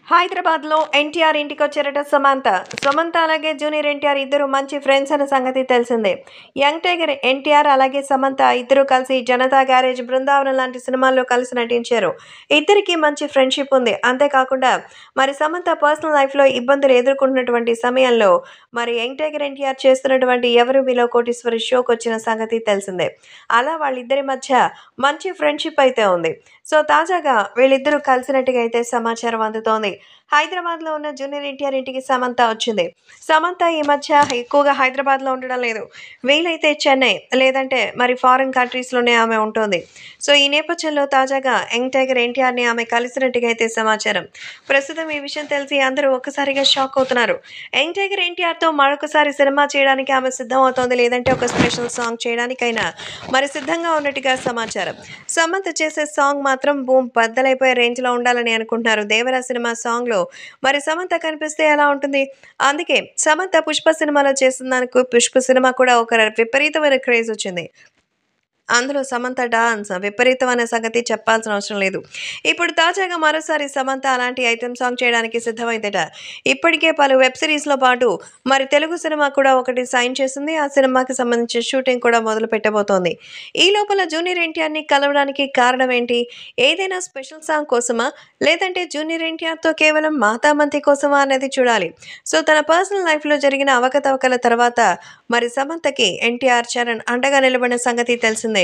హైదరాబాద్‌లో ఎన్టీఆర్ ఇంటికొచ్చారట సమంత. సమంత అలాగే జూనియర్ ఎన్టీఆర్ ఇద్దరు మంచి ఫ్రెండ్స్ అన్న సంగతి తెలిసిందే. యంగ్ టైగర్ ఎన్టీఆర్ అలాగే సమంత ఇద్దరు కలిసి 'జనతా గ్యారేజ్', 'బృందావనం' లాంటి సినిమాల్లో కలిసి నటించారు. ఇద్దరికీ మంచి ఫ్రెండ్‌షిప్ ఉంది. అంతేకాకుండా మరి సమంత పర్సనల్ లైఫ్‌లో ఇబ్బందులు ఎదుర్కొంటున్నటువంటి సమయంలో మరి యంగ్ టైగర్ ఎన్టీఆర్ చేస్తున్నటువంటి 'ఎవరు మీలో కోటీశ్వరి' షోకొచ్చిన సంగతి తెలిసిందే. అలా వాళ్ళిద్దరి మధ్య మంచి ఫ్రెండ్‌షిప్ అయితే ఉంది. సో తాజాగా వీళ్ళిద్దరూ కలిసినట్టుగా అయితే సమాచారం అందుతోంది. హైదరాబాద్‌లో ఉన్న జూనియర్ ఎన్టీఆర్ ఇంటికి సమంత వచ్చింది. సమంత ఈ మధ్య ఎక్కువగా హైదరాబాద్‌లో ఉండడం లేదు. వీలైతే చెన్నై లేదంటే మరి ఫారిన్ కంట్రీస్‌లోనే ఆమె ఉంటోంది. సో ఈ నేపథ్యంలో తాజాగా యంగ్ టైగర్ ఎన్టీఆర్‌ని ఆమె కలిసినట్టుగా అయితే సమాచారం. ప్రస్తుతం ఈ విషయం తెలిసి అందరూ ఒక్కసారిగా షాక్ అవుతున్నారు. యంగ్ టైగర్ ఎన్టీఆర్‌తో మరొకసారి సినిమా చేయడానికి ఆమె సిద్ధమవుతోంది. లేదంటే ఒక స్పెషల్ సాంగ్ చేయడానికైనా మరి సిద్ధంగా ఉన్నట్టుగా సమాచారం. సమంత చేసే సాంగ్ మాత్రం బూమ్ బద్దలైపోయే రేంజ్‌లో ఉండాలని అనుకుంటున్నారు. 'దేవర' సినిమా సాంగ్‌లో మరి సమంత కనిపిస్తే ఎలా ఉంటుంది? అందుకే సమంత 'పుష్ప' సినిమాలో చేసిందానికి 'పుష్ప' సినిమా కూడా ఒక విపరీతమైన క్రేజ్ వచ్చింది. అందులో సమంత డాన్స్ విపరీతం అనే సంగతి చెప్పాల్సిన అవసరం లేదు. ఇప్పుడు తాజాగా మరోసారి సమంత అలాంటి ఐటెమ్ సాంగ్ చేయడానికి సిద్ధమైందట. ఇప్పటికే పలు వెబ్ సిరీస్‌లో పాటు మరి తెలుగు సినిమా కూడా ఒకటి సైన్ చేసింది. ఆ సినిమాకి సంబంధించిన షూటింగ్ కూడా మొదలు పెట్టబోతోంది. ఈ లోపల జూనియర్ ఎన్టీఆర్‌ని కలవడానికి కారణం ఏంటి? ఏదైనా స్పెషల్ సాంగ్ కోసమా? లేదంటే జూనియర్ ఎన్టీఆర్‌తో కేవలం మాటామంతి కోసమా అనేది చూడాలి. సో తన పర్సనల్ లైఫ్‌లో జరిగిన అవకతవకల తర్వాత మరి సమంతకి ఎన్టీఆర్, చరణ్ అండగా నిలబడిన సంగతి తెలిసిందే.